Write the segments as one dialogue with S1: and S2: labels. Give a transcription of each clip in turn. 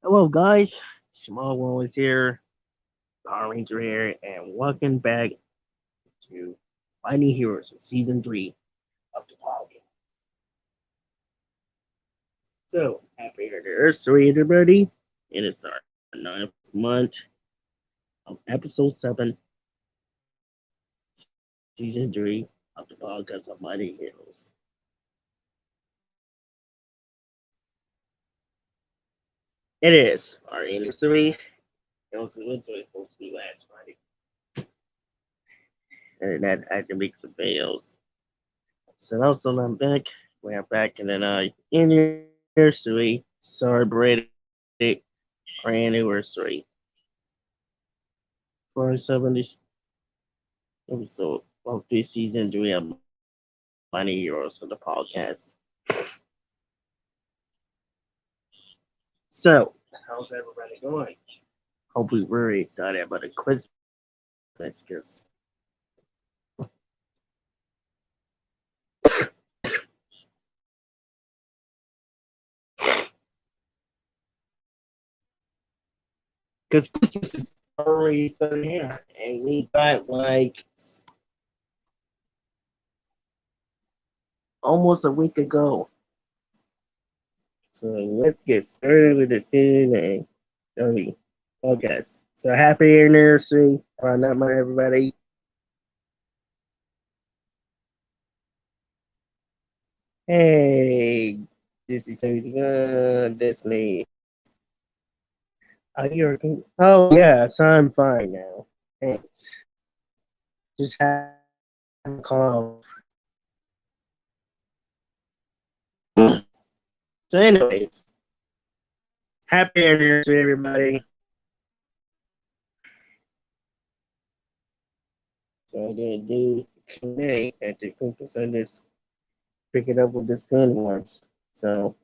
S1: Hello, guys. Small One is here, Power Ranger here, and welcome back to Finding Heroes Season 3 of the podcast. So, happy anniversary, everybody. It is our ninth month of episode 7, Season 3 of the podcast of Mighty Heroes. It is our anniversary. It was supposed to be last Friday, and that had to make some fails. So also I'm back. We are back in an anniversary, celebrated our anniversary for 70 episode of this season. Do we have Money Heroes on the podcast? So, how's everybody going? Hopefully, we're excited about the Christmas because Christmas is already starting here, and we got like almost a week ago. So let's get started with this today. Okay, podcast. So happy anniversary, not my everybody. Hey, this is Disney. Are you working? Oh yes, I'm fine now. Thanks. Just having a cough. So, anyways, happy anniversary, everybody. So I didn't do today at the focus on this, pick it up with this pen once. So,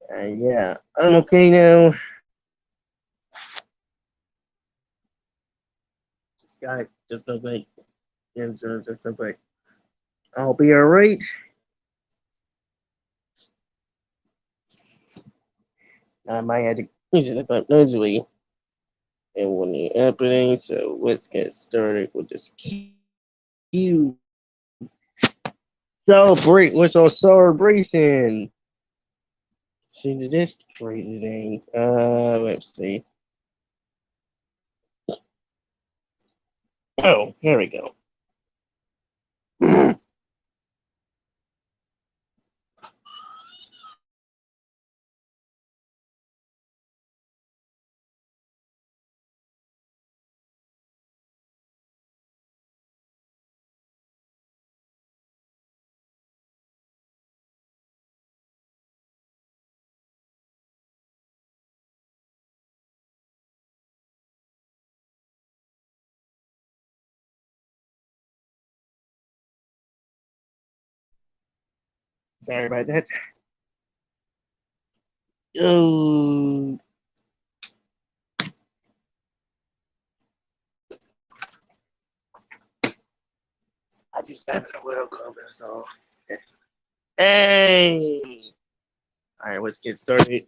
S1: yeah, I'm okay now. Just look like insurance or something. I'll be alright. I might have to use it about nursery and when the happening. So let's get started with this celebrate. What's our celebration? See this crazy thing. Let's see. Oh, here we go. Sorry about that. Oh, I just having a little cover, so. Hey! Alright, let's get started.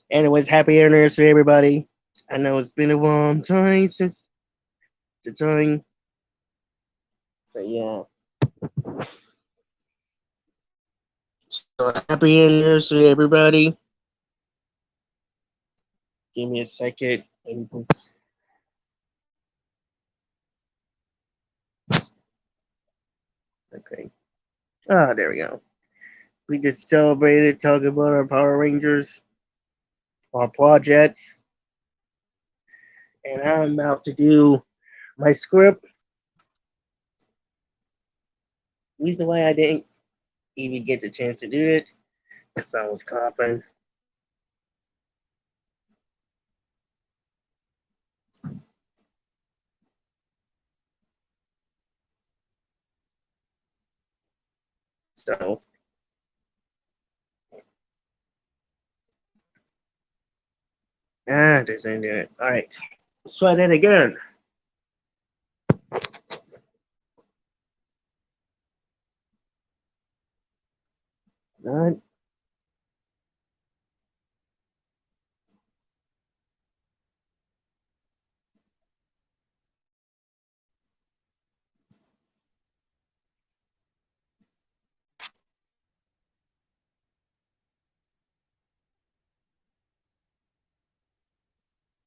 S1: Anyways, happy anniversary, everybody. I know it's been a long time since the time, but yeah. So happy anniversary, everybody. Give me a second. Okay. Ah, there we go. We just celebrated talking about our Power Rangers, our projects, and I'm about to do my script. Reason why I didn't even get the chance to do it, because I was coughing. So, this ain't it. All right, let's try that again. Not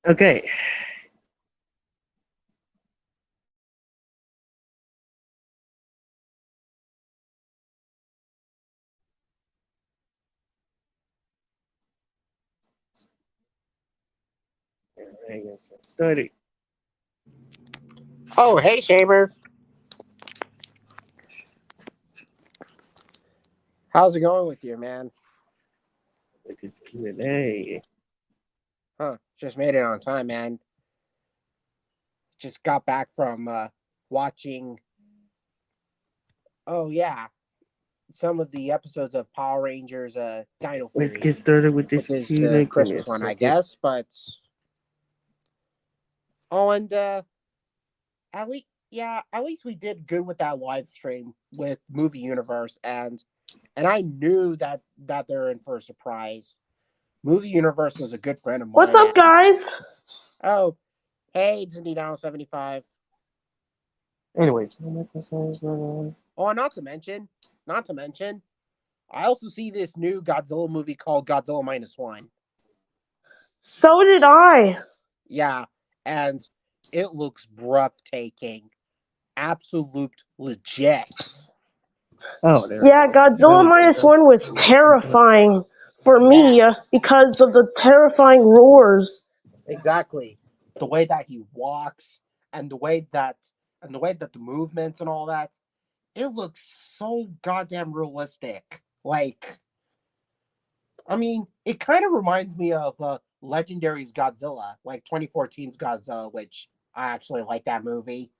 S1: Okay. I guess I started.
S2: Oh, hey, Shaver. How's it going with you, man?
S1: With this Q&A.
S2: Huh, just made it on time, man. Just got back from watching, oh, yeah, some of the episodes of Power Rangers Dino
S1: Let's
S2: Fury,
S1: get started with
S2: which
S1: this
S2: is the
S1: Q&A. Give me a
S2: Christmas one, I
S1: second.
S2: guess. But, oh, and at least we did good with that live stream with Movie Universe. And I knew that they're in for a surprise. Movie Universe was a good friend of
S3: What's
S2: mine.
S3: up, guys?
S2: Oh, hey, it's Indy Down 75.
S1: Anyways, my microphone's not on.
S2: Oh, and not to mention, I also see this new Godzilla movie called Godzilla Minus One.
S3: So did I.
S2: Yeah, and it looks breathtaking. Absolute legit.
S1: Oh, there we
S3: Yeah,
S1: go. There
S3: Godzilla
S1: we go.
S3: Minus One was
S1: Give me a second.
S3: terrifying for
S2: Yeah,
S3: me because of the terrifying roars.
S2: exactly. The way that he walks and the way that the movements and all that, it looks so goddamn realistic. Like, I mean, it kind of reminds me of Legendary's Godzilla, like 2014's Godzilla, which I actually like that movie.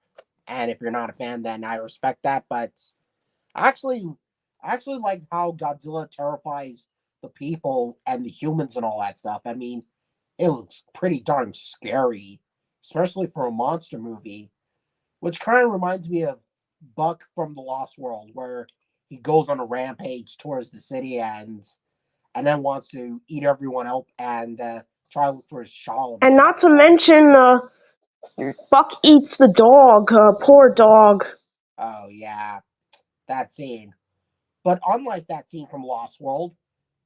S2: And if you're not a fan, then I respect that. But I actually, I actually like how Godzilla terrifies the people and the humans and all that stuff. I mean, it looks pretty darn scary, especially for a monster movie, which kind of reminds me of Buck from the Lost World, where he goes on a rampage towards the city and then wants to eat everyone up and try to look for his
S3: And
S2: Shalimar.
S3: not to mention, Buck eats the dog. Poor dog.
S2: Oh yeah, that scene. But unlike that scene from Lost World,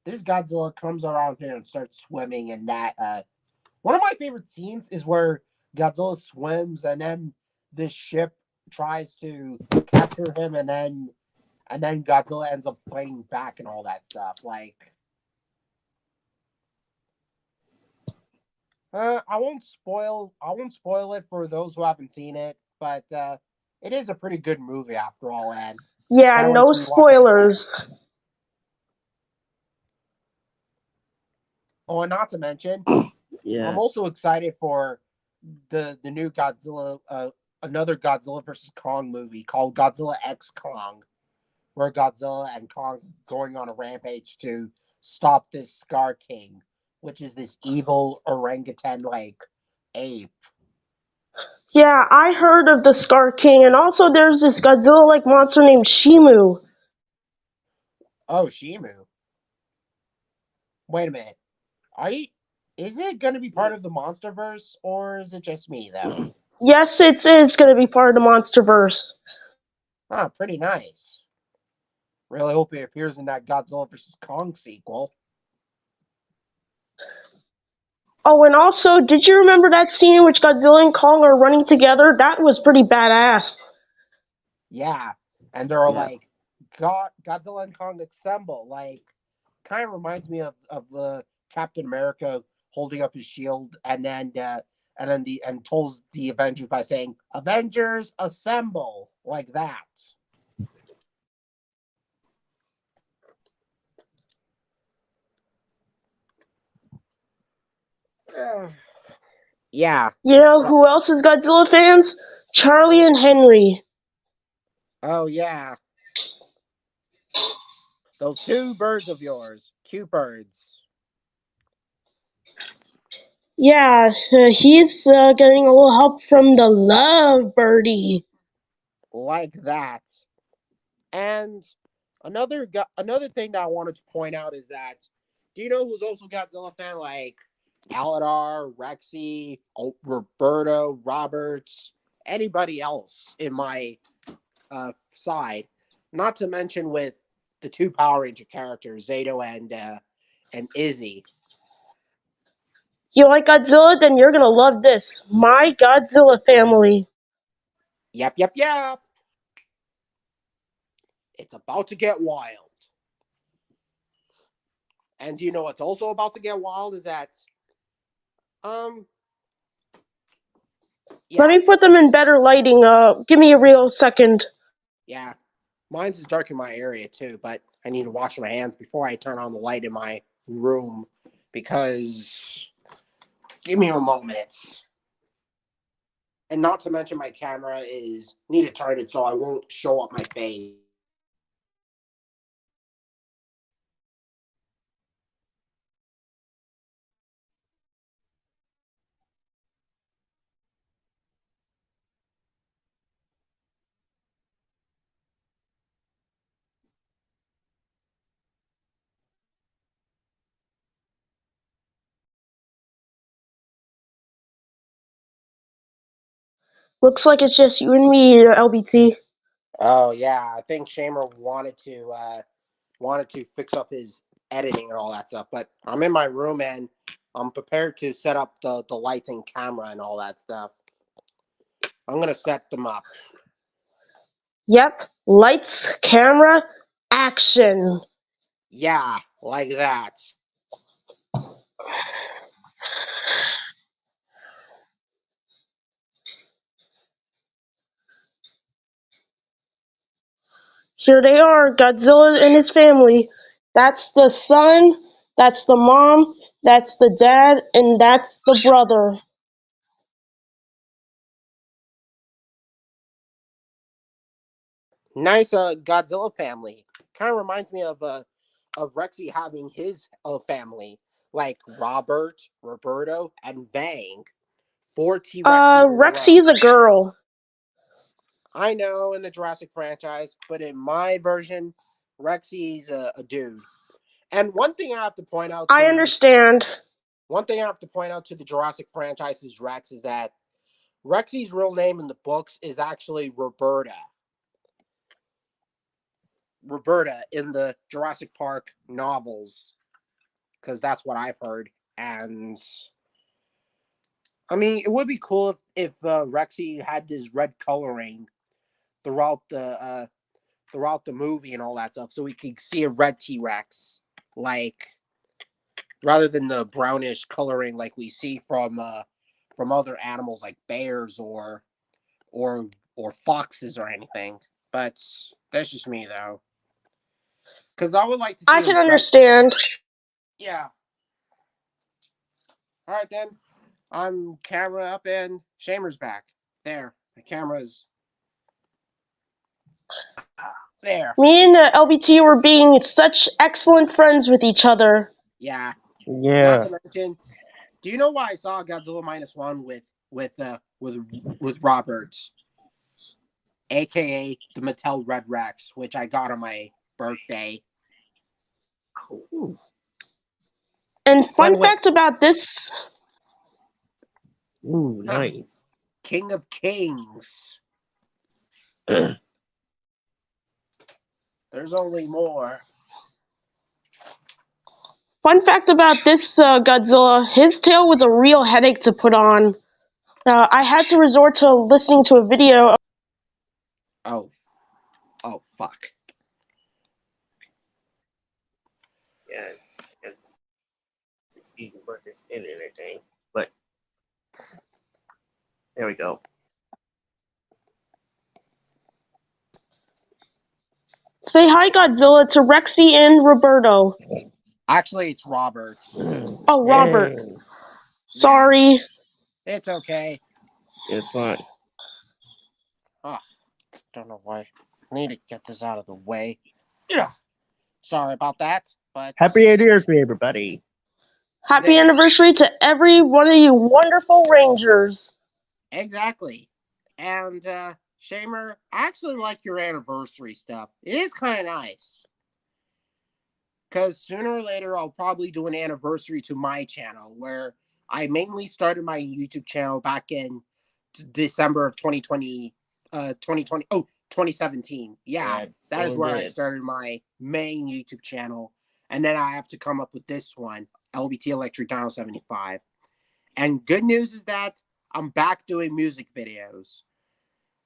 S2: this Godzilla comes around here and starts swimming, and that one of my favorite scenes is where Godzilla swims and then this ship tries to capture him, and then Godzilla ends up fighting back and all that stuff. Like, I won't spoil it for those who haven't seen it, but it is a pretty good movie after all, and
S3: Yeah,
S2: can't wait
S3: no
S2: to rewatch it again.
S3: spoilers.
S2: Oh, and not to mention, I'm
S1: Yeah.
S2: also excited for the new Godzilla, another Godzilla versus Kong movie called Godzilla X Kong, where Godzilla and Kong going on a rampage to stop this Scar King, which is this evil orangutan like ape.
S3: Yeah, I heard of the Scar King, and also there's this Godzilla-like monster named Shimu.
S2: Oh, Shimu. Wait a minute. Are you? Is it going to be part of the MonsterVerse, or is it just me though?
S3: Yes, it is going to be part of the MonsterVerse.
S2: Huh, pretty nice. Really hope it appears in that Godzilla vs Kong sequel.
S3: Oh, and also, did you remember that scene in which Godzilla and Kong are running together? That was pretty badass.
S2: Yeah, and they're
S1: Yeah.
S2: like, Godzilla and Kong assemble. Like, kind of reminds me of Captain America holding up his shield, and tells the Avengers by saying, "Avengers assemble," like that. Yeah.
S3: You know who else is Godzilla fans? Charlie and Henry.
S2: Oh yeah. Those two birds of yours, cute birds,
S3: Yeah, he's getting a little help from the love birdie.
S2: like that. And another thing that I wanted to point out is that, do you know who's also Godzilla fan? Like Aladar, Rexy, Roberto, Roberts, anybody else in my side. Not to mention with the two Power Ranger characters, Zato and Izzy.
S3: You like Godzilla? Then you're gonna love this. My Godzilla Family.
S2: Yep, yep, yep. It's about to get wild. And do you know what's also about to get wild is that, um,
S3: Let
S2: yeah,
S3: me put them in better lighting. Give me a real second.
S2: yeah. Mine's is dark in my area too, but I need to wash my hands before I turn on the light in my room because give me a moment. And not to mention my camera is need to turn it so I won't show up my face.
S3: Looks like it's just you and me, LBT.
S2: Oh yeah, I think Shamer wanted to fix up his editing and all that stuff, but I'm in my room and I'm prepared to set up the lights and camera and all that stuff. I'm gonna set them up.
S3: Yep. Lights, camera, action.
S2: Yeah, like that.
S3: Here they are, Godzilla and his family. That's the son, that's the mom, that's the dad, and that's the brother.
S2: Nice Godzilla family. Kind of reminds me of Rexy having his family like Robert, Roberto, and Vang. 4 T Rexes in a row.
S3: Rexy's a girl.
S2: I know in the Jurassic franchise, but in my version, Rexy's a dude. And
S3: I understand.
S2: one thing I have to point out to the Jurassic franchise's Rex is that Rexy's real name in the books is actually Roberta. Roberta in the Jurassic Park novels, because that's what I've heard. And I mean, it would be cool if Rexy had this red coloring throughout the movie and all that stuff, so we could see a red T Rex, like rather than the brownish coloring like we see from other animals like bears or or foxes or anything. But that's just me though, because I would like to
S3: I
S2: see a
S3: can
S2: red.
S3: understand.
S2: Yeah. All right then. I'm camera up and Shamer's back. There, the camera's there.
S3: Me and LBT were being such excellent friends with each other.
S2: Yeah. Not
S1: Yeah.
S2: to mention, do you know why I saw Godzilla -1 with Robert, aka the Mattel Red Rex, which I got on my birthday.
S1: Cool.
S3: And
S1: By the
S3: fun
S1: way,
S3: fact about this,
S1: ooh,
S2: Huh.
S1: nice.
S2: King of Kings. There's only more.
S3: Godzilla, his tail was a real headache to put on. I had to resort to listening to a video.
S2: Oh, oh, fuck.
S1: Yeah, it's easy for this internet thing. But there we go.
S3: Say hi, Godzilla, to Rexy and Roberto.
S2: Actually, it's Robert.
S3: Oh, Robert.
S1: Yay.
S2: Yeah,
S3: Sorry.
S2: it's okay.
S1: It's fine.
S2: Oh, don't know why. I need to get this out of the way. Yeah. Sorry about that, but
S1: Happy anniversary, everybody.
S3: Happy
S2: there.
S3: anniversary to every one of you wonderful Rangers.
S2: Exactly. And Shamer, I actually like your anniversary stuff. It is kind of nice. Because sooner or later, I'll probably do an anniversary to my channel where I mainly started my YouTube channel back in December of 2020, 2017. Yeah,
S1: Yeah,
S2: that is
S1: so
S2: where I
S1: did.
S2: started my main YouTube channel. And then I have to come up with this one, LBT Electric Dino 75. And good news is that I'm back doing music videos.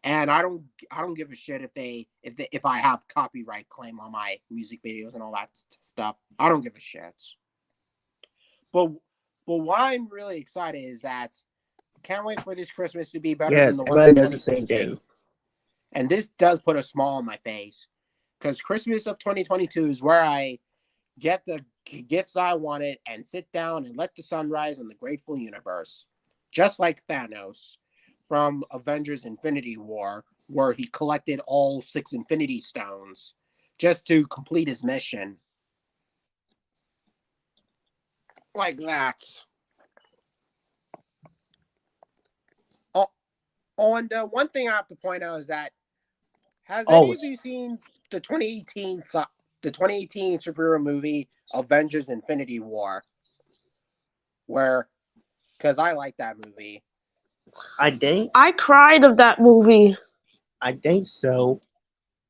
S2: And I don't give a shit if I have copyright claim on my music videos and all that stuff. I don't give a shit. But but why I'm really excited is that I can't wait for this Christmas to be better than
S1: Yes,
S2: the ones
S1: everybody
S2: in
S1: does the same thing.
S2: 2022. And this does put a smile on my face because Christmas of 2022 is where I get the gifts I wanted and sit down and let the sun rise on the grateful universe. Just like Thanos from Avengers Infinity War, where he collected all 6 Infinity Stones just to complete his mission. Like that. Oh, and one thing I have to point out is that has any of
S1: Always.
S2: you seen the 2018 superhero movie Avengers Infinity War? Where, because I like that movie.
S3: I cried of that movie.
S1: I think so.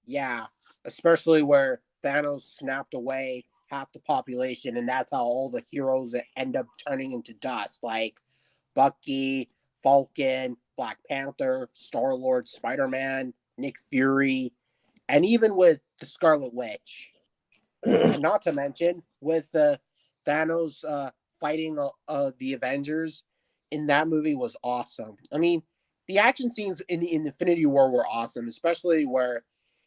S2: Yeah, especially where Thanos snapped away half the population, and that's how all the heroes end up turning into dust, like Bucky, Falcon, Black Panther, Star-Lord, Spider-Man, Nick Fury, and even with the Scarlet Witch. And not to mention with Thanos fighting the Avengers in that movie was awesome. I mean, the action scenes in Infinity War were awesome, especially where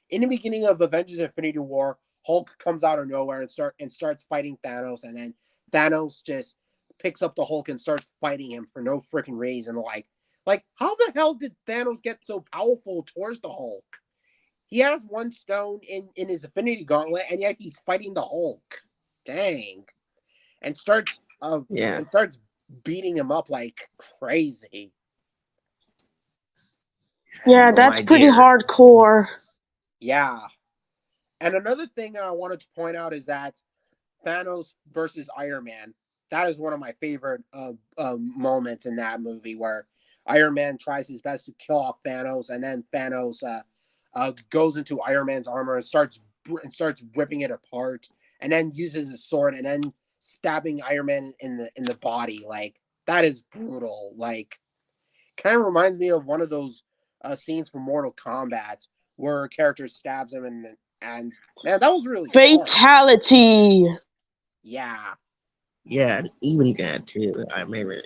S2: in the beginning of Avengers Infinity War, Hulk comes out of nowhere and starts fighting Thanos, and then Thanos just picks up the Hulk and starts fighting him for no freaking reason. Like how the hell did Thanos get so powerful towards the Hulk? He has one stone in his Infinity Gauntlet, and yet he's fighting the Hulk. Dang, and starts
S1: Yeah.
S2: beating him up like crazy.
S3: Yeah,
S1: No
S3: that's pretty
S1: idea.
S3: hardcore.
S2: Yeah. And another thing I wanted to point out is that Thanos versus Iron Man. That is one of my favorite moments in that movie where Iron Man tries his best to kill off Thanos, and then Thanos goes into Iron Man's armor and starts ripping it apart, and then uses his sword and then stabbing Iron Man in the body. Like that is brutal. Like kind of reminds me of one of those scenes from Mortal Kombat where a character stabs him and man, that was really dark.
S3: Fatality.
S2: Yeah.
S1: Yeah, even that too. I remember.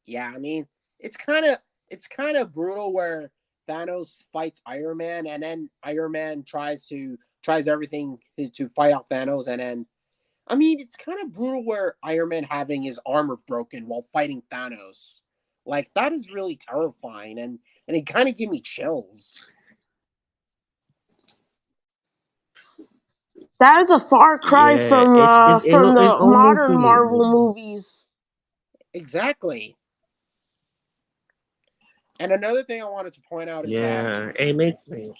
S2: Yeah, I mean, it's kind of brutal where Thanos fights Iron Man, and then Iron Man tries everything to fight off Thanos, and then I mean, it's kind of brutal where Iron Man having his armor broken while fighting Thanos. Like that is really terrifying, and it kind of gave me chills.
S3: That is a far cry
S1: Yeah,
S3: from
S1: it's
S3: the
S1: almost
S3: modern
S1: believable.
S3: Marvel movies.
S2: Exactly. And another thing I wanted to point out is that
S1: Yeah, it makes me.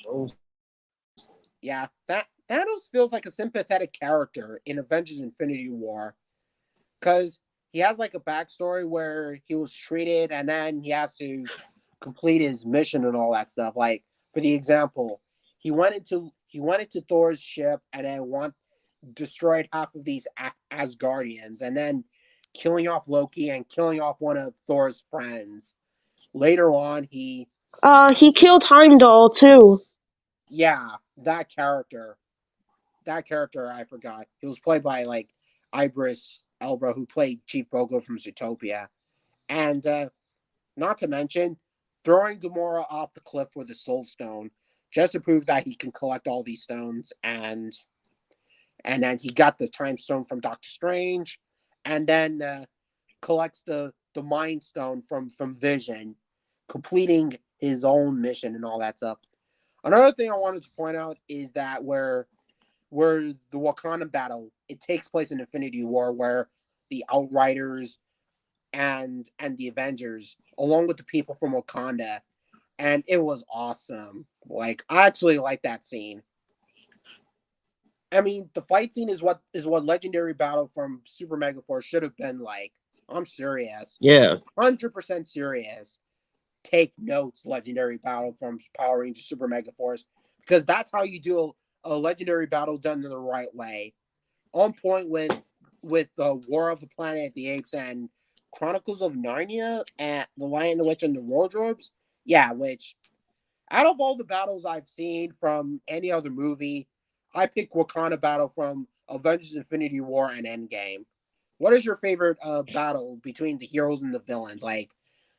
S2: yeah, that Thanos feels like a sympathetic character in Avengers Infinity War because he has like a backstory where he was treated and then he has to complete his mission and all that stuff. Like for the example, he went into Thor's ship and then destroyed half of these Asgardians and then killing off Loki and killing off one of Thor's friends. Later on,
S3: He killed Heimdall too.
S2: yeah, that character I forgot. He was played by like Ibris Elba, who played Chief Bogo from Zootopia, and not to mention throwing Gamora off the cliff with the Soul Stone just to prove that he can collect all these stones, and then he got the Time Stone from Doctor Strange, and then collects the Mind Stone from Vision, completing his own mission and all that stuff. Another thing I wanted to point out is that where the Wakandan battle, it takes place in Infinity War, where the Outriders and the Avengers, along with the people from Wakanda, and it was awesome. Like I actually like that scene. I mean, the fight scene is what Legendary Battle from Super Mega Force should have been like. I'm serious,
S1: Yeah,
S2: 100% serious. Take notes, Legendary Battle from Power Rangers Super Mega Force, because that's how you do a Legendary Battle done in the right way. On point with War of the Planet of the Apes and Chronicles of Narnia and The Lion, the Witch, and the Wardrobes. Yeah, which out of all the battles I've seen from any other movie, I pick Wakanda battle from Avengers: Infinity War and Endgame. What is your favorite battle between the heroes and the villains? Like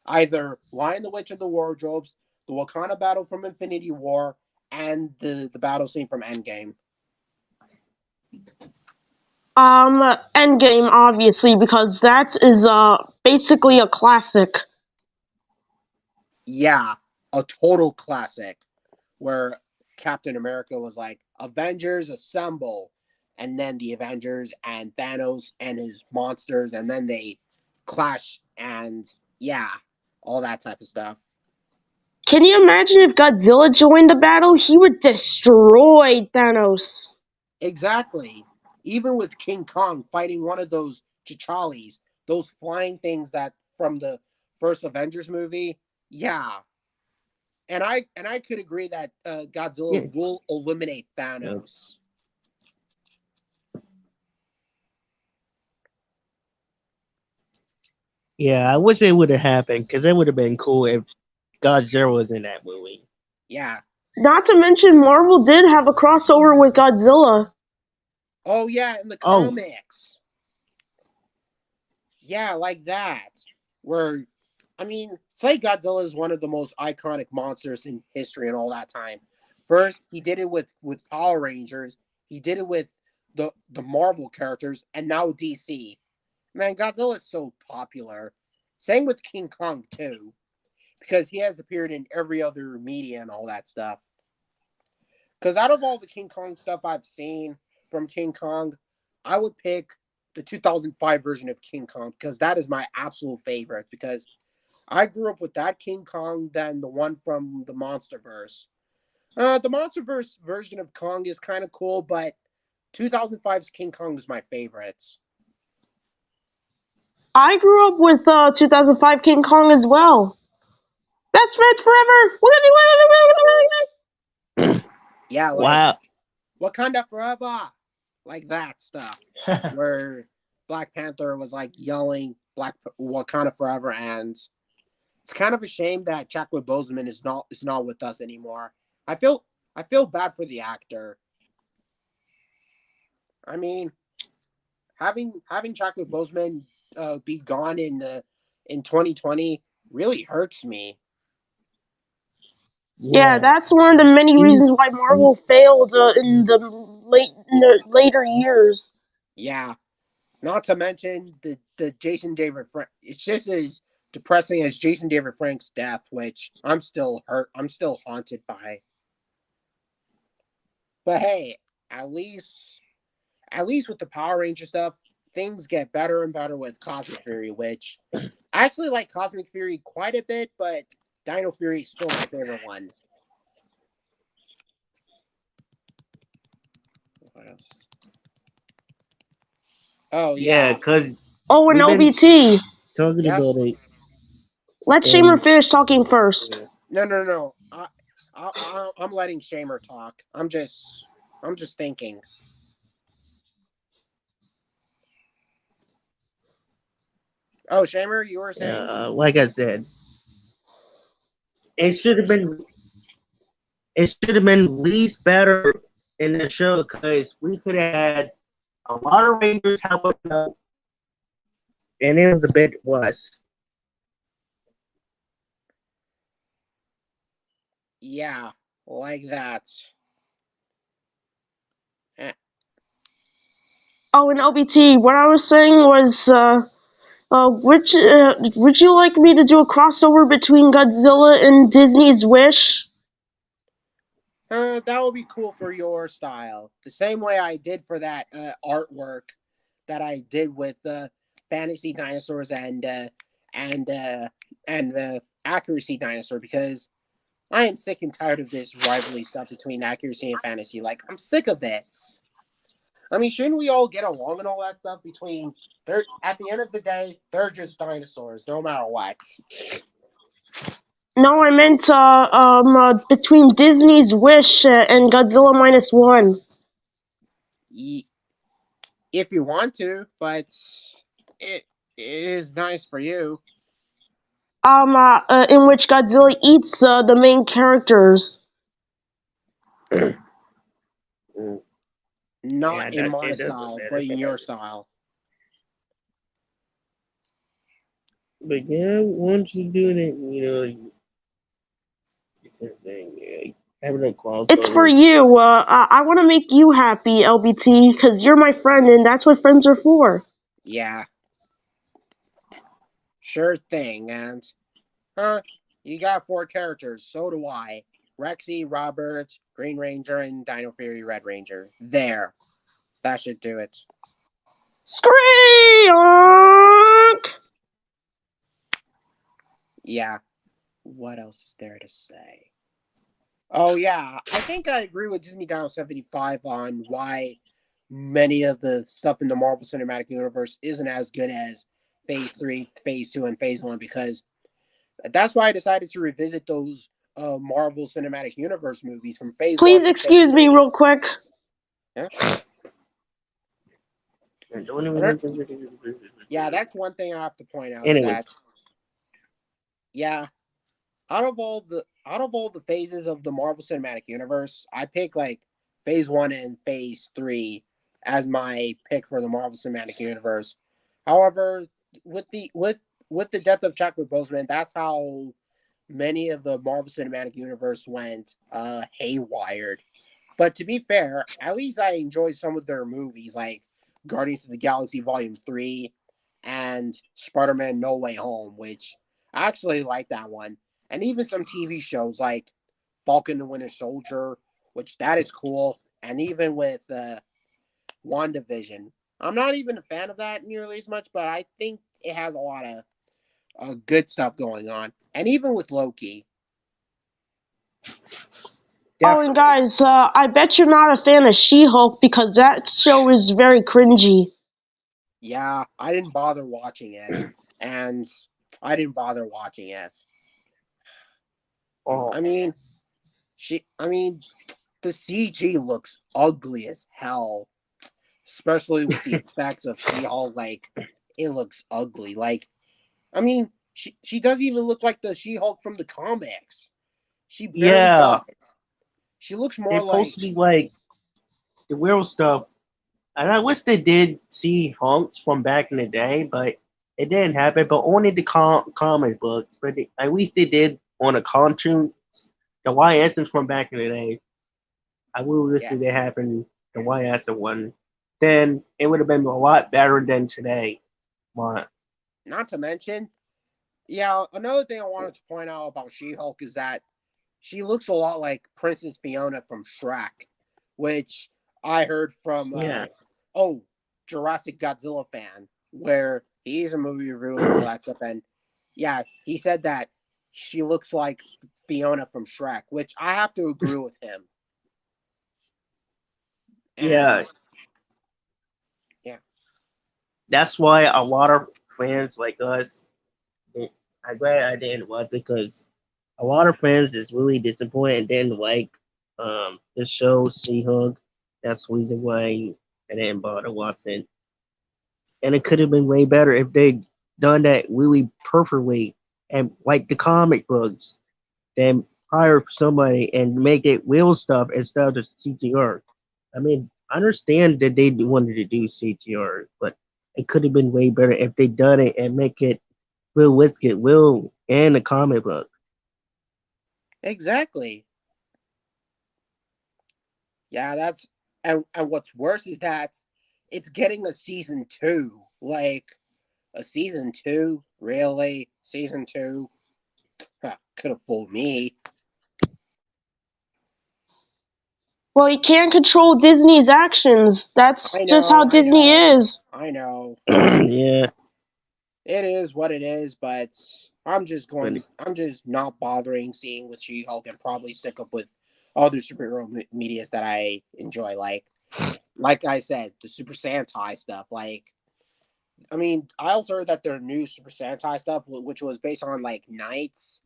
S2: either Lion, the Witch, and the Wardrobes, the Wakanda battle from Infinity War, and the battle scene from Endgame.
S3: Endgame, obviously, because that is basically a classic.
S2: Yeah, a total classic where Captain America was like, Avengers assemble. And then the Avengers and Thanos and his monsters, and then they clash and yeah, all that type of stuff.
S3: Can you imagine if Godzilla joined the battle? He would destroy Thanos.
S2: Exactly. Even with King Kong fighting one of those Chichalis, those flying things that from the first Avengers movie, yeah. And I could agree that Godzilla
S1: Yeah.
S2: will eliminate Thanos.
S1: Yeah, I wish it would have happened because it would have been cool if Godzilla was in that movie.
S2: Yeah.
S3: Not to mention, Marvel did have a crossover with Godzilla.
S2: Oh yeah, in the
S1: Oh,
S2: comics. Yeah, like that. Where, I mean, say Godzilla is one of the most iconic monsters in history and all that time. First, he did it with Power Rangers. He did it with the Marvel characters, and now DC. Man, Godzilla is so popular. Same with King Kong too, because he has appeared in every other media and all that stuff. Because out of all the King Kong stuff I've seen from King Kong, I would pick the 2005 version of King Kong because that is my absolute favorite. Because I grew up with that King Kong than the one from the MonsterVerse. The MonsterVerse version of Kong is kind of cool, but 2005's King Kong is my favorite.
S3: I grew up with 2005 King Kong as well. Best friends forever.
S2: Yeah, like
S1: wow.
S2: Wakanda Forever, like that stuff, where Black Panther was like yelling Black Wakanda Forever, and it's kind of a shame that Chadwick Boseman is not with us anymore. I feel I feel bad for the actor. I mean, having Chadwick Boseman be gone in 2020 really hurts me.
S3: Yeah,
S1: Yeah.
S3: that's one of the many
S1: He,
S3: reasons why
S1: he,
S3: Marvel failed in the later years.
S2: Yeah, not to mention the Jason David Frank. It's just as depressing as Jason David Frank's death, which I'm still hurt. I'm still haunted by. But hey, at least at least with the Power Ranger stuff, things get better and better with Cosmic Fury, which I actually like Cosmic Fury quite a bit, but Dino Fury is still my favorite one. What else? Oh
S1: yeah,
S2: yeah.
S1: because
S3: Oh, and
S1: we've been
S3: OBT.
S1: talking
S2: Yes?
S1: about it,
S3: Let Shamer
S1: and
S3: finish talking first.
S1: yeah.
S2: No. I'm letting Shamer talk. I'm just thinking. Oh, Shamer, you were saying?
S1: Like I said, it should have been it should have been released better in the show because we could have had a lot of Rangers helping out, and it was a bit worse.
S2: Yeah, like that. Eh,
S3: Oh, and OBT. What I was saying was, would you like me to do a crossover between Godzilla and Disney's Wish?
S2: that would be cool for your style. The same way I did for that artwork that I did with fantasy dinosaurs and uh, and accuracy dinosaur because I am sick and tired of this rivalry stuff between accuracy and fantasy. Like I'm sick of it. I mean, shouldn't we all get along and all that stuff between they're at the end of the day, they're just dinosaurs, no matter what.
S3: No, I meant between Disney's Wish and Godzilla minus one.
S2: If you want to, but it. It is nice for you.
S3: In which Godzilla eats the main characters.
S1: Mm,
S2: Not
S1: yeah,
S2: in my
S1: it does look
S2: style, but
S1: better.
S2: in your style.
S1: But yeah, once you do it, it's the same thing. Yeah, having a
S3: It's for
S1: crossover.
S3: you. I want to make you happy, LBT, because you're my friend, and that's what friends are for.
S2: Yeah, sure thing. And, you got 4 characters. So do I. Rexy, Robert, Green Ranger, and Dino Fury Red Ranger. There. That should do it.
S3: Scream!
S2: Yeah. What else is there to say? Oh, yeah. I think I agree with Disney Dino 75 on why many of the stuff in the Marvel Cinematic Universe isn't as good as Phase 3, Phase 2, and Phase 1 because that's why I decided to revisit those Marvel Cinematic Universe movies from Phase 1
S3: Please
S2: to Phase
S3: excuse me
S2: 3.
S3: real quick.
S2: Yeah.
S1: And don't
S2: And
S1: even-
S2: yeah, that's one thing I have to point out is that,
S1: Anyways,
S2: yeah, out of all the phases of the Marvel Cinematic Universe, I pick like Phase 1 and Phase 3 as my pick for the Marvel Cinematic Universe. However, with the with with the death of Chadwick Boseman, that's how many of the Marvel Cinematic Universe went haywired. But to be fair, at least I enjoyed some of their movies, like Guardians of the Galaxy Volume 3 and Spider Man No Way Home, which I actually like that one. And even some TV shows like Falcon the Winter Soldier, which that is cool. And even with WandaVision. I'm not even a fan of that nearly as much, but I think it has a lot of good stuff going on. And even with Loki.
S3: Oh, and
S1: definitely.
S3: guys, I bet you're not a fan of She-Hulk because that show is very cringy.
S2: Yeah, I didn't bother watching it. And I didn't bother watching it.
S1: Oh,
S2: I mean, the CG looks ugly as hell, especially with the effects of She-Hulk. Like, it looks ugly. Like, she doesn't even look like the She-Hulk from the comics. She barely
S1: yeah.
S2: does. She looks more
S1: It's supposed
S2: like
S1: to be like the real stuff. And I wish they did see hunks from back in the day, but it didn't happen. But only the comic books. But at least they did on the cartoons, the YS is from back in the day. I will wish
S2: yeah.
S1: that it happened, the YS one. Then it would have been a lot better than today. But
S2: Not to mention, yeah. Another thing I wanted to point out about She-Hulk is that she looks a lot like Princess Fiona from Shrek, which I heard from
S1: yeah,
S2: Jurassic Godzilla fan, where he's a movie reviewer and all that stuff, and yeah, he said that she looks like Fiona from Shrek, which I have to agree with him. And
S1: yeah.
S2: yeah,
S1: That's why a lot of fans like us. I'm glad I didn't watch it because a lot of fans is really disappointed and didn't like the show She-Hulk. That's the reason why I didn't bother watching. And it could have been way better if they done that really perfectly and like the comic books. Then hire somebody and make it real stuff instead of CTR. I mean, I understand that they wanted to do CTR, but it could have been way better if they done it and make it realistic, real in the comic book.
S2: exactly. Yeah, that's and what's worse is that it's getting a season 2. Like a season 2, really? Season 2? Huh, could have fooled me.
S3: Well, you can't control Disney's actions. That's
S2: I
S3: just how
S2: know, I
S3: Disney
S2: know,
S3: is.
S2: I know.
S1: Yeah,
S2: It is what it is, but
S1: but
S2: I'm just not bothering seeing with She Hulk and probably stick up with other superhero medias that I enjoy. Like I said, the Super Sentai stuff. I also heard that their new Super Sentai stuff, which was based on like knights,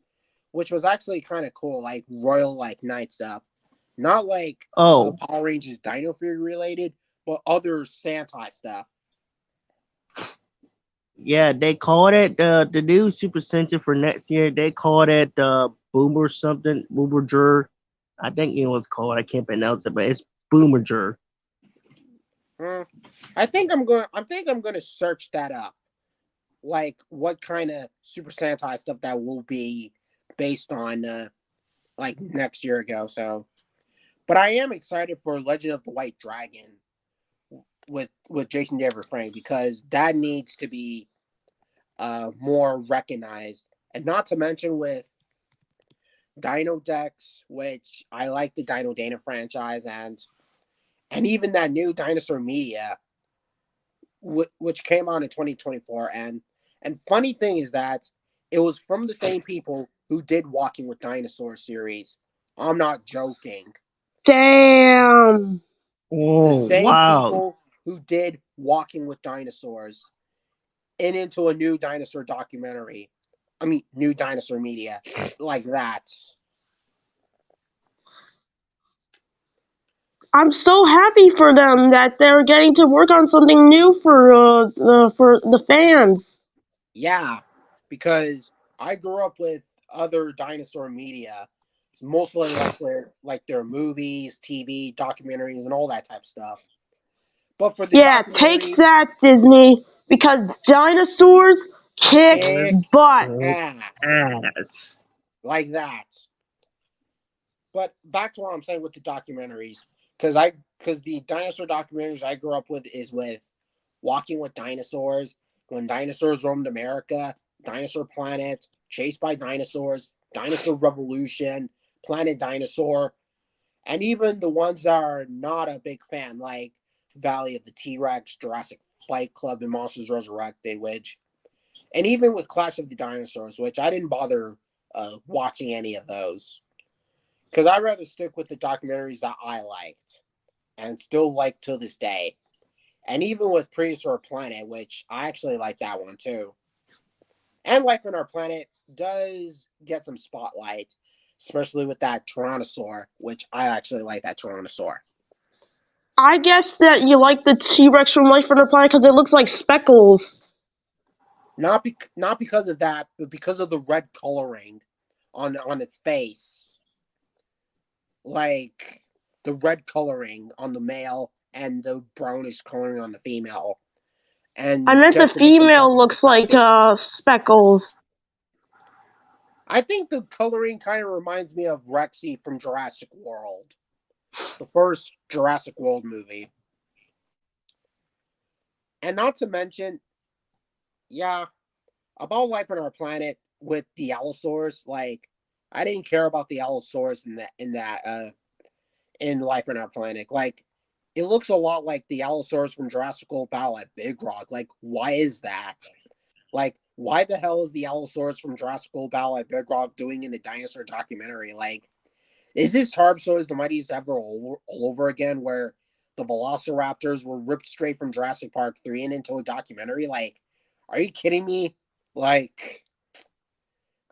S2: which was actually kind of cool, like royal like knight stuff. Not like
S1: oh,
S2: Power Rangers Dino Fury related, but other Sentai stuff.
S1: Yeah, they called it the new Super Center for next year. They called it Boomer something, Boomerger. I think it was called. I can't pronounce it, but it's Boomerger.
S2: Hmm. I think I'm gonna search that up. Like what kind of Super Sentai stuff that will be based on like next year ago. So, but I am excited for Legend of the White Dragon with Jason David Frank because that needs to be more recognized, and not to mention with Dino Dex, which I like the Dino Dana franchise, and even that new Dinosaur Media, which came out in 2024. And funny thing is that it was from the same people who did Walking with Dinosaurs series. I'm not joking.
S3: Damn.
S2: The
S1: Oh
S2: same
S1: wow!
S2: people who did Walking with Dinosaurs and into a new dinosaur documentary. I mean, new dinosaur media like that.
S3: I'm so happy for them that they're getting to work on something new for the fans.
S2: Yeah, because I grew up with other dinosaur media. It's mostly like their movies, TV, documentaries, and all that type of stuff. But for the
S3: Yeah, take
S2: documentaries,
S3: that, Disney, because dinosaurs kick
S2: kick
S3: butt.
S2: ass
S1: Ass.
S2: like that. But back to what I'm saying with the documentaries, because the dinosaur documentaries I grew up with is with Walking with Dinosaurs, When Dinosaurs Roamed America, Dinosaur Planet, Chased by Dinosaurs, Dinosaur Revolution, Planet Dinosaur, and even the ones that are not a big fan, like Valley of the T Rex, Jurassic Fight Club, and Monsters Resurrected, and even with Clash of the Dinosaurs, which I didn't bother watching any of those because I'd rather stick with the documentaries that I liked and still like till this day. And even with Prehistoric Planet, which I actually like that one too. And Life on Our Planet does get some spotlight, especially with that Tyrannosaur, which I actually like that Tyrannosaur.
S3: I guess that you like the T Rex from Life on the Planet because it looks like speckles.
S2: Not because of that, but because of the red coloring on its face. Like the red coloring on the male and the brownish coloring on the female.
S3: I
S2: And
S3: meant the
S2: just to make
S3: female
S2: themselves look
S3: looks
S2: that
S3: like
S2: big.
S3: speckles.
S2: I think the coloring kind of reminds me of Rexy from Jurassic World, the first Jurassic World movie. And not to mention, yeah, about Life on Our Planet with the Allosaurus, like I didn't care about the Allosaurus in Life on Our Planet. Like it looks a lot like the Allosaurus from Jurassic World Battle at Big Rock. Like, why is that? Like, why the hell is the Allosaurus from Jurassic World Battle at Big Rock doing in the dinosaur documentary? Like, is this Tarbosaurus the Mightiest Ever all over again, where the Velociraptors were ripped straight from Jurassic Park 3 and into a documentary? Like, are you kidding me? Like,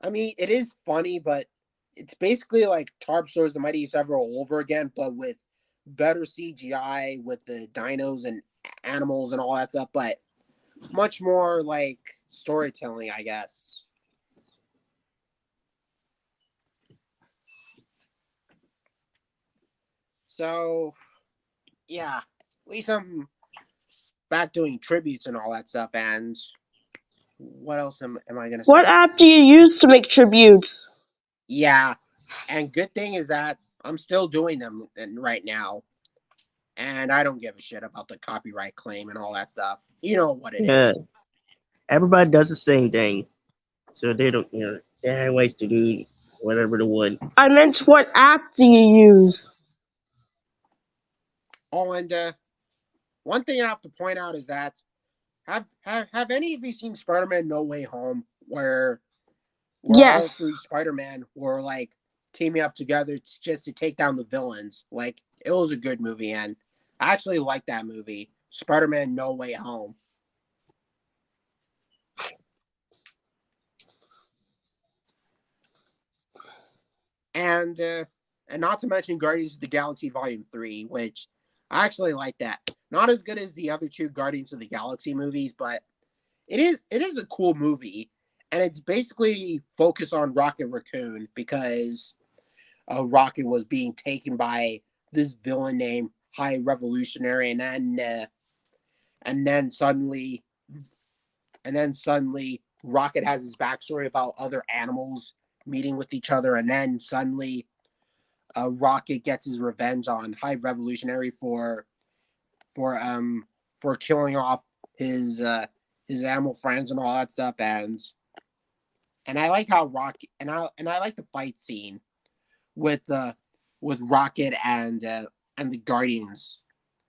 S2: I mean, it is funny, but it's basically like Tarbosaurus the Mightiest Ever all over again, but with better CGI, with the dinos and animals and all that stuff, but much more like storytelling, I guess. So, yeah, at least I'm back doing tributes and all that stuff. And what else am I going to
S3: What
S2: say?
S3: app do you use to make tributes?
S2: Yeah, and good thing is that I'm still doing them right now. And I don't give a shit about the copyright claim and all that stuff. You know what it
S1: Yeah,
S2: is.
S1: everybody does the same thing, so they don't. They have ways to do whatever they want.
S3: I meant what app do you use?
S2: Oh, and one thing I have to point out is that have any of you seen Spider-Man No Way Home, where all
S3: Yes.
S2: three Spider-Man were like teaming up together just to take down the villains? Like it was a good movie, and I actually like that movie, Spider-Man No Way Home. And not to mention Guardians of the Galaxy Volume 3, which I actually like that. Not as good as the other two Guardians of the Galaxy movies, but it is a cool movie, and it's basically focused on Rocket Raccoon because Rocket was being taken by this villain named High Revolutionary, and then suddenly Rocket has his backstory about other animals meeting with each other, and then suddenly Rocket gets his revenge on High Revolutionary for um for killing off his his animal friends and all that stuff, and I like how Rocket and I like the fight scene with with Rocket and the Guardians.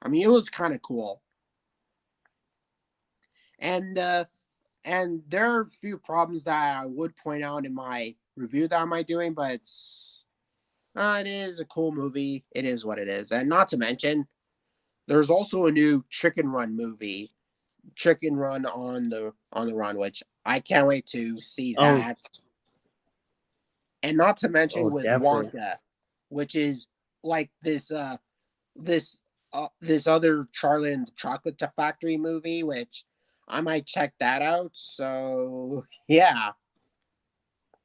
S2: I mean, it was kind of cool, and there are a few problems that I would point out in my review that I might doing, but it is a cool movie. It is what it is, and not to mention, there's also a new Chicken Run movie, Chicken Run on the Run, which I can't wait to see
S1: Oh,
S2: that. And not to mention
S1: oh,
S2: with
S1: definitely.
S2: Wonka, which is like this this other Charlie and the Chocolate Factory movie, which I might check that out. So yeah,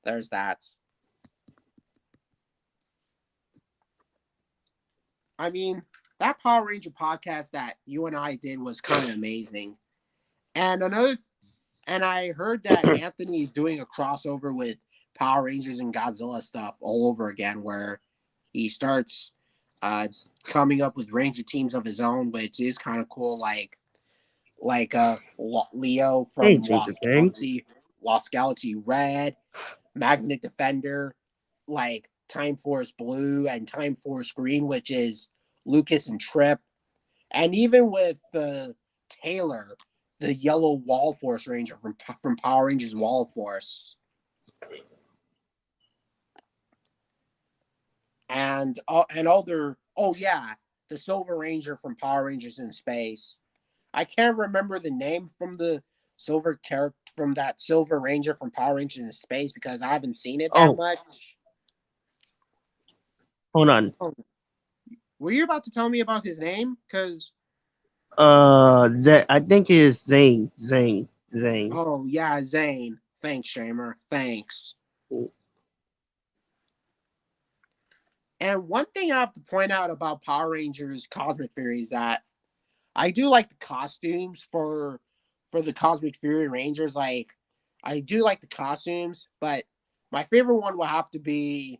S2: there's that. I mean, that Power Ranger podcast that you and I did was kind of amazing. And and I heard that Anthony is doing a crossover with Power Rangers and Godzilla stuff all over again, where he starts uh, coming up with Ranger teams of his own, which is kind of cool. Like Leo
S1: Hey,
S2: from
S1: Jacob King.
S2: Lost Galaxy Red, Magnet Defender, like Time Force Blue and Time Force Green, which is Lucas and Trip, and even with Taylor, the Yellow Wall Force Ranger from Power Rangers Wall Force, and other. Oh yeah, the Silver Ranger from Power Rangers in Space. I can't remember the name from the silver character from that Silver Ranger from Power Rangers in Space because I haven't seen it that
S1: Oh,
S2: much.
S1: hold on.
S2: Oh, were you about to tell me about his name? Because
S1: I think it's Zane. Zane. Zane.
S2: oh yeah, Zane. Thanks, Shamer. Thanks. And one thing I have to point out about Power Rangers Cosmic Fury is that I do like the costumes for the Cosmic Fury Rangers. Like I do like the costumes, but my favorite one will have to be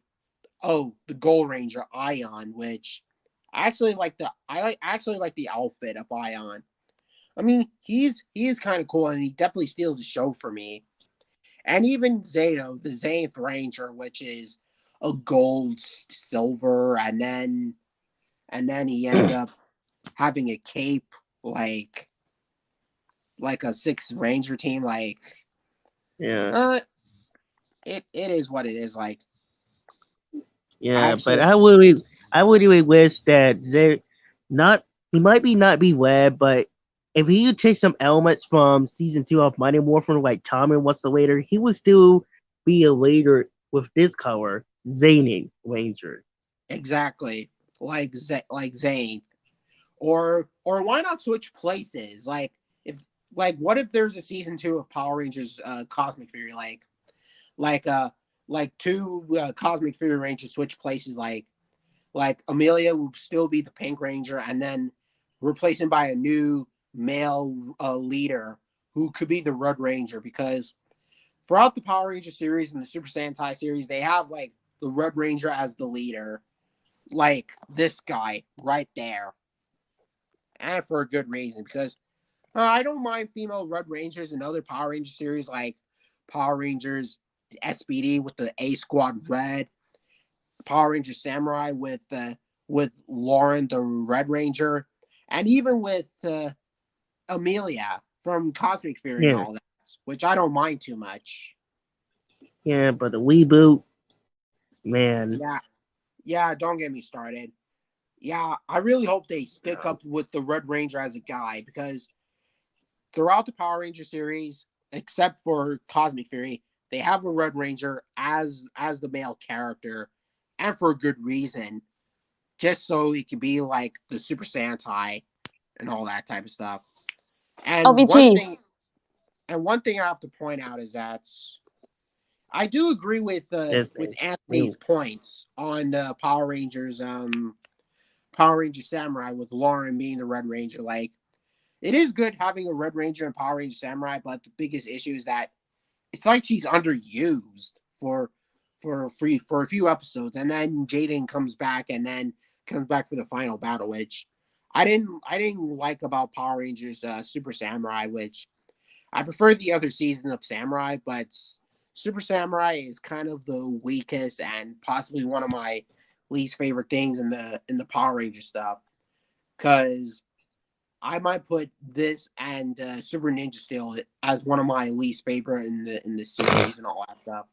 S2: the Gold Ranger Ion, which I actually like actually like the outfit of Ion. I mean, he's kind of cool and he definitely steals the show for me. And even Zato, the Zenith Ranger, which is a gold, silver, and then he ends up having a cape like a six Ranger team. Like,
S1: Yeah.
S2: uh, it is what it is. Like,
S1: Yeah, but
S2: actually,
S1: I would really wish that Zay not he might be not be web, but if he would take some elements from season 2 of Mighty Morphin, like Tommy What's the Later, he would still be a later with this color, Zany Ranger.
S2: exactly like Zane, or why not switch places? If what if there's a season 2 of Power Rangers Cosmic Fury, like uh like two Cosmic Fury Rangers switch places, like Amelia will still be the Pink Ranger, and then replaced him by a new male leader who could be the Red Ranger. Because throughout the Power Ranger series and the Super Sentai series, they have like the Red Ranger as the leader, like this guy right there, and for a good reason. Because I don't mind female Red Rangers in other Power Ranger series like Power Rangers SPD with the A Squad Red, Power Ranger Samurai with Lauren the Red Ranger, and even with Amelia from Cosmic Fury and
S1: Yeah,
S2: all that, which I don't mind too much.
S1: yeah, but the reboot, man,
S2: Yeah, yeah, don't get me started. Yeah, I really hope they stick
S1: no.
S2: up with the Red Ranger as a guy because throughout the Power Ranger series, except for Cosmic Fury, they have a Red Ranger as the male character, and for a good reason, just so he can be like the Super Sentai and all that type of stuff. And one
S3: LBT,
S2: thing, And one thing I have to point out is that I do agree with
S1: Disney.
S2: Anthony's
S1: New.
S2: points on Power Ranger Samurai with Lauren being the Red Ranger. Like, it is good having a Red Ranger and Power Ranger Samurai, but the biggest issue is that it's like she's underused for a few episodes, and then Jaden comes back and then comes back for the final battle, which I didn't like about Power Rangers Super Samurai, which I prefer the other season of Samurai, but Super Samurai is kind of the weakest and possibly one of my least favorite things in the Power Ranger stuff, because I might put this and Super Ninja Steel as one of my least favorite in the series and all that stuff.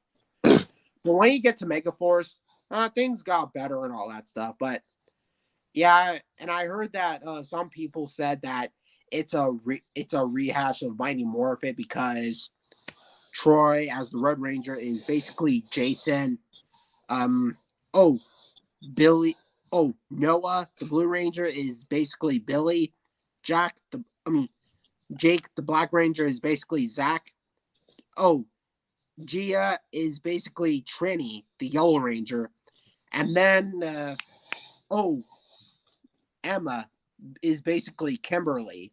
S2: But when you get to Megaforce, things got better and all that stuff. But yeah, and I heard that some people said that it's a rehash of Mighty Morphin because Troy as the Red Ranger is basically Jason. Um, oh Billy. Oh, Noah the Blue Ranger is basically Billy. Jake the Black Ranger is basically Zach. Oh, Gia is basically Trini the Yellow Ranger, and then oh, Emma is basically Kimberly,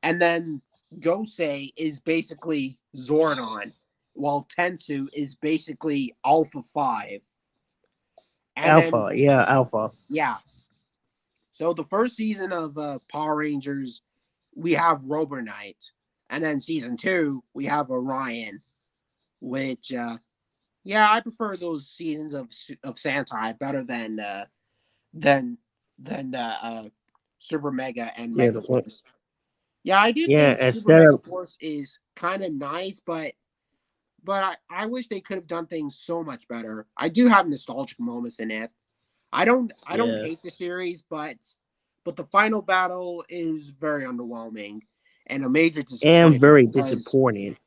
S2: and then Gosei is basically Zordon, while Tensu is basically Alpha 5. And
S1: Alpha.
S2: then,
S1: Yeah, Alpha.
S2: yeah. So the first season of Power Rangers, we have Rover Knight. And then season 2, we have Orion, which, yeah, I prefer those seasons of Sentai better than, than Super Mega and
S1: Yeah,
S2: Mega Force. Yeah, I do
S1: yeah.
S2: think Super
S1: Instead
S2: Mega
S1: of
S2: Force is kind of nice, but I wish they could have done things so much better. I do have nostalgic moments in it. I don't
S1: yeah,
S2: hate the series, but the final battle is very underwhelming and a major
S1: and
S2: disappointment
S1: very
S2: because
S1: disappointing.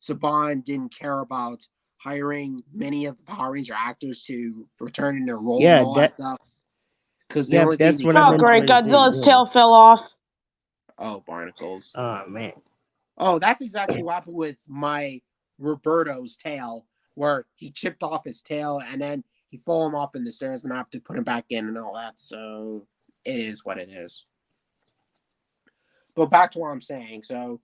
S2: Saban didn't care about hiring many of the Power Ranger actors to return in their roles and
S1: Yeah,
S2: all that
S1: that.
S2: stuff. Because the
S1: Yeah,
S2: only thing
S1: that's
S2: they
S1: what I
S2: care
S3: Oh,
S1: meant
S2: about
S3: great.
S1: to
S2: is
S1: say.
S3: Godzilla's
S1: Yeah.
S3: tail fell off.
S2: barnacles.
S1: Oh man.
S2: Oh, that's exactly what happened with my Roberto's tail, where he chipped off his tail and then he fell him off in the stairs and I have to put him back in and all that. So it is what it is. But back to what I'm saying. So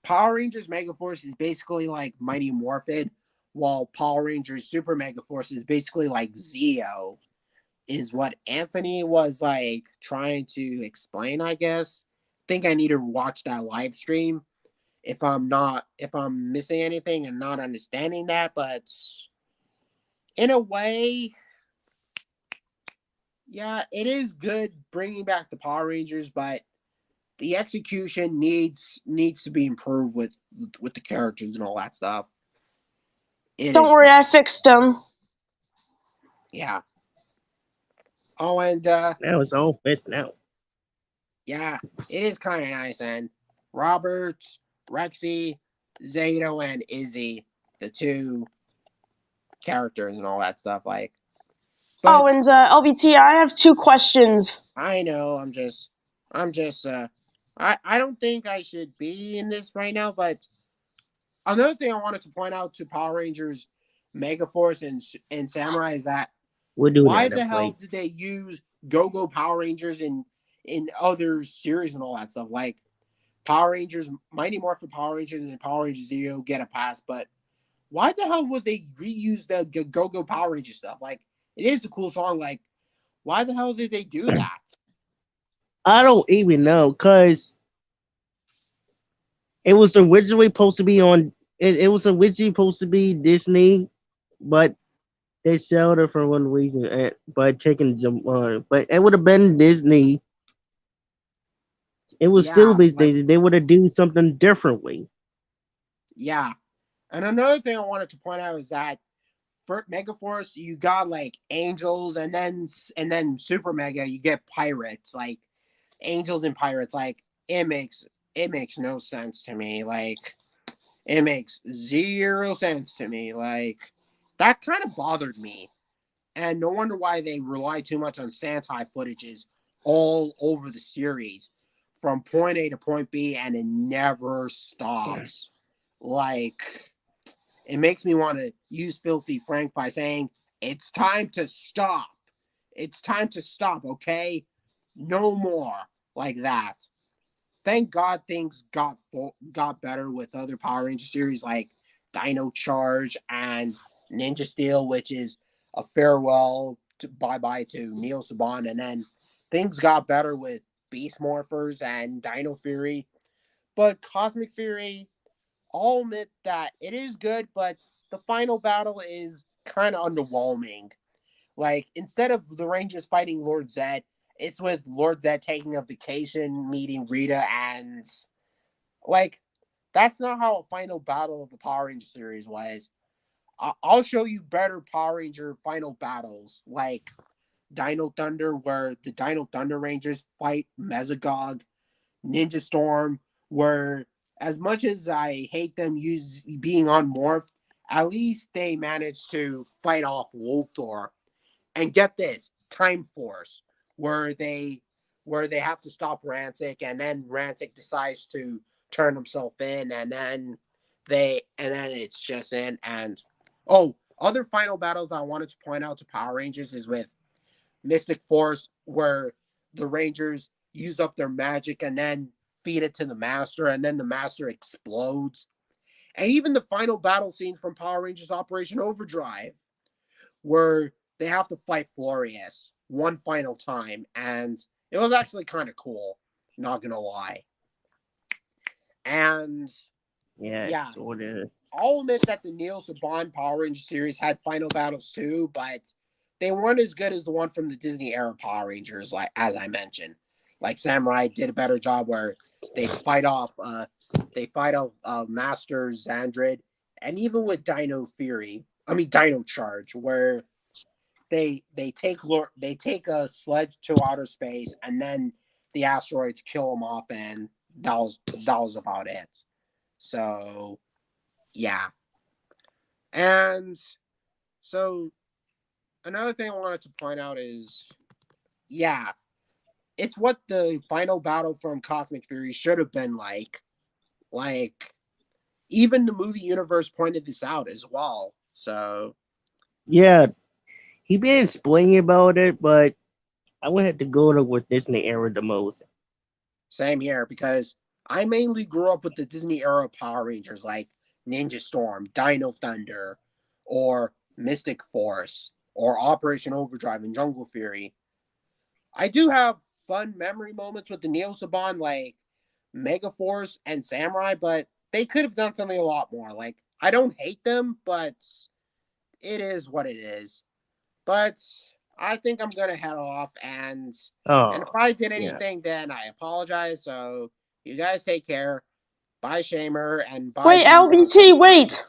S2: Power Rangers Megaforce is basically like Mighty Morphin, while Power Rangers Super Megaforce is basically like Zeo, is what Anthony was like trying to explain, I guess. Think I need to watch that live stream if I'm missing anything and not understanding that, but in a way, yeah, it is good bringing back the Power Rangers, but the execution needs to be improved with the characters and all that stuff. It
S3: Don't
S2: is
S3: worry,
S2: what,
S3: I fixed him.
S2: yeah. Oh, and
S1: Now it's all fixed now.
S2: yeah, it is kind of nice. And Robert, Rexy, Zato, and Izzy, the two characters and all that stuff. Like,
S3: Oh,
S2: but
S3: and LVT, I have two questions.
S2: I know I'm just I don't think I should be in this right now, but another thing I wanted to point out to Power Rangers Megaforce and Samurai is that
S1: We'll do
S2: why
S1: that
S2: the hell
S1: definitely.
S2: did they use Go-Go Power Rangers in other series and all that stuff? Like Power Rangers, Mighty Morphin Power Rangers and Power Rangers Zero get a pass, but why the hell would they reuse the Go-Go Power Ranger stuff? Like it is a cool song. Like why the hell did they do that?
S1: I don't even know because it was originally supposed to be on. It was originally supposed to be Disney, but they sold it for one reason. By taking but it would have been Disney. It would still
S2: Yeah,
S1: be
S2: like
S1: Disney. They would have do something differently.
S2: yeah. And another thing I wanted to point out is that for Megaforce, you got like angels, and then Super Mega, you get pirates, like angels and pirates. Like it makes no sense to me. Like it makes zero sense to me. Like that kind of bothered me, and no wonder why they rely too much on Sentai footages all over the series from point A to point B, and it never stops. Like, it makes me want to use Filthy Frank by saying, "It's time to stop. It's time to stop, okay? No more like that." Thank God things got better with other Power Ranger series like Dino Charge and Ninja Steel, which is a farewell to bye bye to Neil Saban, and then things got better with Beast Morphers and Dino Fury. But Cosmic Fury, I'll admit that it is good, but the final battle is kind of underwhelming. Like, instead of the Rangers fighting Lord Zed, it's with Lord Zed taking a vacation, meeting Rita, and like, that's not how a final battle of the Power Ranger series was. I'll show you better Power Ranger final battles, like Dino Thunder, where the Dino Thunder Rangers fight Mesogog, Ninja Storm, where as much as I hate them being on Morph, at least they managed to fight off Lothor. And get this, Time Force, where they have to stop Rancic, and then Rancic decides to turn himself in, and then it's just in. And oh, other final battles I wanted to point out to Power Rangers is with Mystic Force, where the Rangers use up their magic and then feed it to the Master, and then the Master explodes. And even the final battle scenes from Power Rangers Operation Overdrive, where they have to fight Florius one final time, and it was actually kind of cool, not gonna lie. And yeah,
S1: Yes, or the
S2: I'll admit that the Neil Saban Power Ranger series had final battles too, but they weren't as good as the one from the Disney era Power Rangers, like as I mentioned. Like Samurai did a better job where they fight off Master Xandred, and even with Dino Charge, where they take a sledge to outer space, and then the asteroids kill them off, and that was about it. So yeah, and so another thing I wanted to point out is, yeah, it's what the final battle from Cosmic Fury should have been like. Like, even the movie universe pointed this out as well. So
S1: yeah, he been explaining about it, but I would have to go to with Disney era the most.
S2: same here, because I mainly grew up with the Disney era Power Rangers like Ninja Storm, Dino Thunder, or Mystic Force, or Operation Overdrive and Jungle Fury. I do have fun memory moments with the Neo Saban, like Mega Force and Samurai, but they could have done something a lot more. Like, I don't hate them, but it is what it is. But I think I'm gonna head off, and if
S1: Oh,
S2: I did
S1: yeah.
S2: anything, then I apologize. So you guys take care. Bye, Shamer, and bye
S3: Wait,
S2: to you guys for
S3: LBT, wait.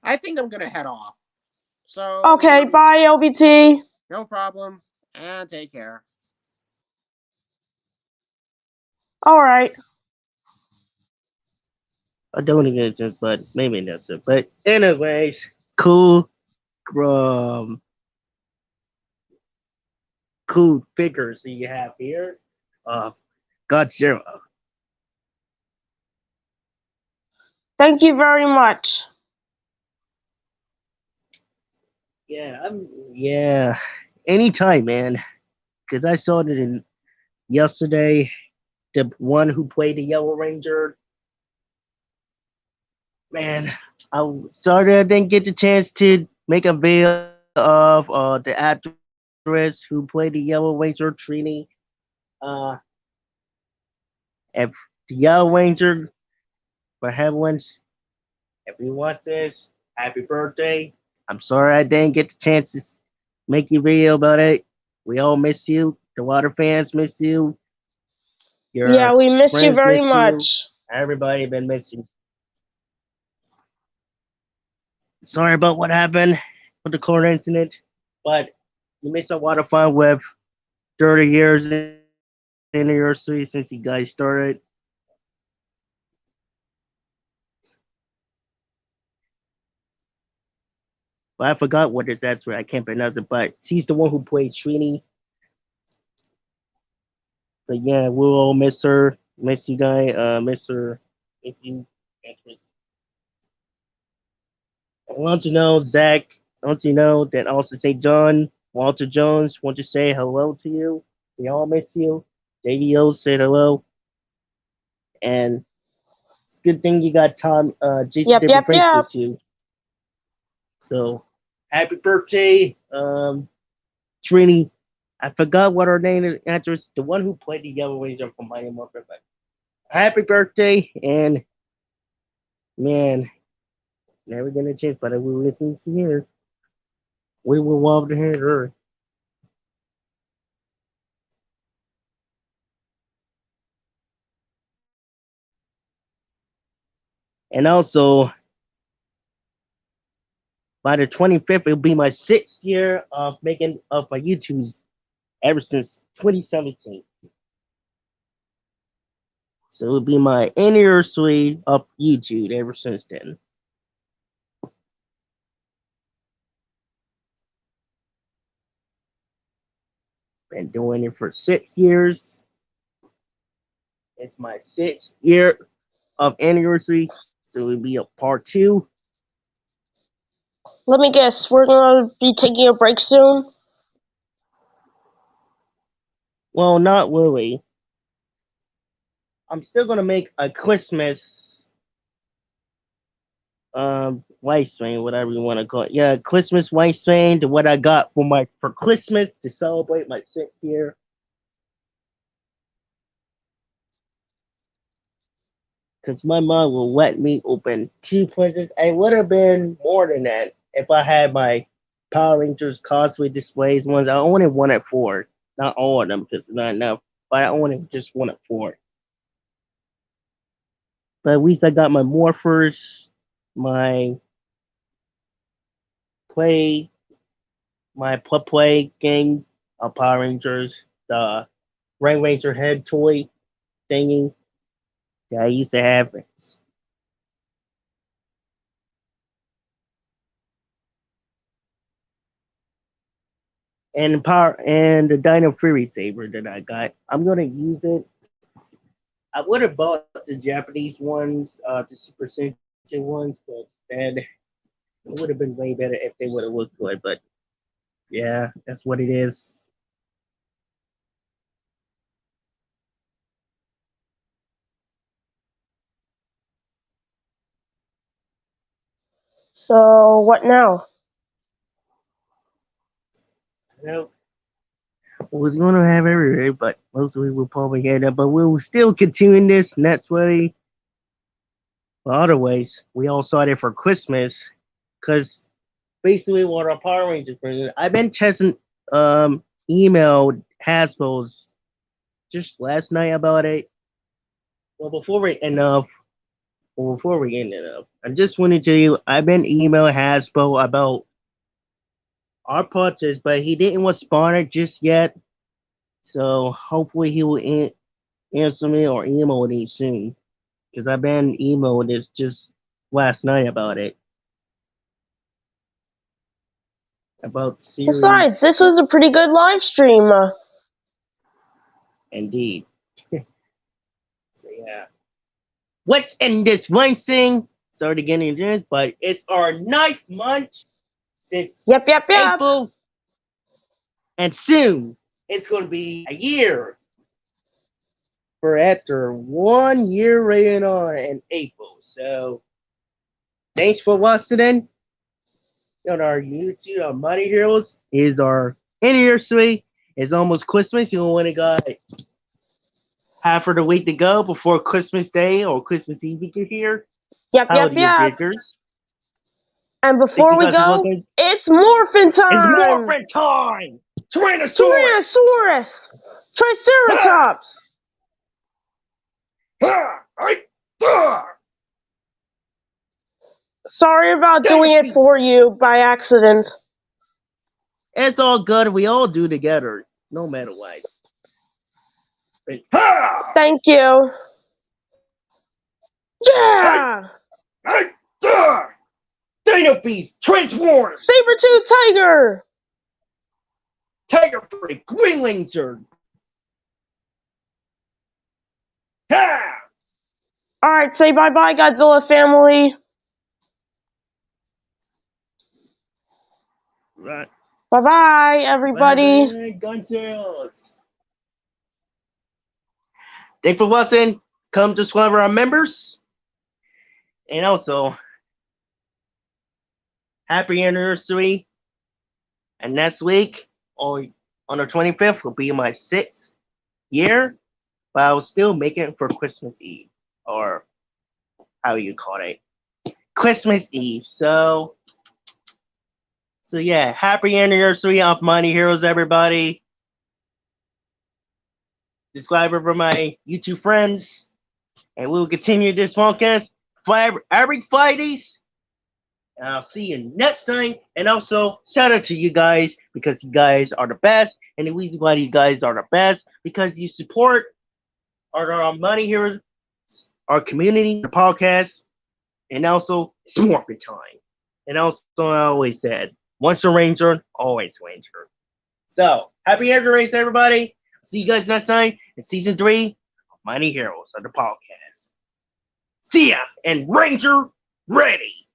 S2: I think I'm gonna head off.
S3: Okay,
S2: So
S3: bye, LBT.
S2: no problem, and take care.
S3: Alright.
S1: I don't think it's just, but maybe that's it. But anyways, cool, um, cool figures that you have here. Uh, Godzilla.
S3: Thank you very much.
S1: Yeah. Anytime, man. Because I saw it in yesterday. The one who played the Yellow Ranger, man. I'm sorry I didn't get the chance to make a video of the actress who played the Yellow Ranger, Trini. Uh, if the Yellow Ranger, for heavens, if you watch this, happy birthday. I'm sorry I didn't get the chance to make a video about it. We all miss you. The water fans miss you.
S3: Yeah,
S1: Your
S3: we miss you
S1: friends
S3: very
S1: miss you.
S3: much.
S1: Everybody been missing. Sorry about what happened with the car incident, but you missed a lot of fun with 30 years anniversary since you guys started. But I forgot what his answer. I can't pronounce it, but she's the one who plays Trini. But yeah, we'll all miss her, miss you guys, miss you, actress. I want to know, Zach. I want you to know that I also say John Walter Jones. Want to say hello to you. We all miss you. JVO said hello, and it's a good thing you got Tom, Jason
S3: Yep,
S1: Different
S3: yep,
S1: Prince
S3: yep.
S1: with you. So happy birthday, Trini. I forgot what her name is, actress, the one who played the Yellow Ranger from Mighty Morphin. But happy birthday, and man, never gonna change. But I will listen to her. We will love to hear her. And also, by the 25th, it'll be my 6th year of making of my YouTubes ever since 2017. So it'll be my anniversary of YouTube ever since then. Been doing it for 6 years. It's my 6th year of anniversary. So it'll be a part two.
S3: Let me guess, we're gonna be taking a break soon?
S1: Well, not really. I'm still gonna make a Christmas white strain, whatever you want to call it. Yeah, Christmas white strain to what I got for Christmas to celebrate my 6th year. Because my mom will let me open two presents. It would have been more than that if I had my Power Rangers cosplay displays ones. I only wanted four, not all of them because it's not enough. But I only just wanted four. But at least I got my morphers, my play, my play gang of Power Rangers, the Red Ranger head toy thingy that I used to have, and the Dino Fury saber that I got. I'm gonna use it. I would have bought the Japanese ones, the Super Sentai ones, but instead it would have been way better if they would have looked good. But yeah, that's what it is.
S3: So, what now?
S1: So, we was gonna have everywhere, but mostly we'll probably get that. But we'll still continue this next way. But other ways, we all saw it for Christmas, because basically what our Power Rangers bring. I've been testing emailed Hasbro's just last night about it. Well, before we end it up, I just wanted to tell you I've been emailing Hasbro about our purchase, but he didn't respond it just yet. So hopefully he will answer me or email me soon, because I've been emailing this just last night about it, about
S3: Besides,
S1: series.
S3: this was a pretty good live stream.
S1: Indeed. So yeah. What's in this one thing? Sorry to get into this, but it's our ninth month since
S3: Yep, yep, yep.
S1: April, and soon it's going to be a year for after 1 year rating on in April. So thanks for listening on our YouTube. Our Mighty Heroes is our anniversary. It's almost Christmas. You only got half of the week to go before Christmas Day or Christmas Eve get here.
S3: Yep,
S1: How
S3: yep,
S1: do you
S3: yep.
S1: figures?
S3: And
S1: Thank
S3: before
S1: you
S3: we
S1: guys for
S3: go,
S1: looking.
S3: it's morphin
S1: It's
S3: time!
S1: morphin time! Tyrannosaurus!
S3: Tyrannosaurus!
S1: Ha!
S3: Triceratops!
S1: Ha! I, ah!
S3: Sorry about doing it
S1: Dynasty!
S3: for you by accident.
S1: It's all good. We all do together, no matter what. Ha!
S3: Thank you.
S1: I,
S3: Yeah!
S1: ah! Dino Beast transform!
S3: Saber-tooth tiger!
S1: Tiger Freak, Green Ranger,
S3: Alright, say bye-bye, Godzilla family.
S1: Right.
S3: Bye-bye, everybody.
S1: Bye, gun sales. Thanks for watching. Come to subscribe our members. And also, happy anniversary. And next week, on the 25th, will be my 6th year. But I will still make it for Christmas Eve. Or how you call it. Christmas Eve. So yeah, happy anniversary of Mighty Heroes, everybody. Subscribe for my YouTube friends. And we will continue this podcast every Fridays. And I'll see you next time. And also, shout out to you guys because you guys are the best. And the reason why you guys are the best because you support our Money Heroes, our community, the podcast, and also it's morphin time. And also, I always said, once a ranger, always a ranger. So, happy anniversary, everybody. See you guys next time in season 3 of Mighty Heroes of the podcast. See ya, and Ranger ready.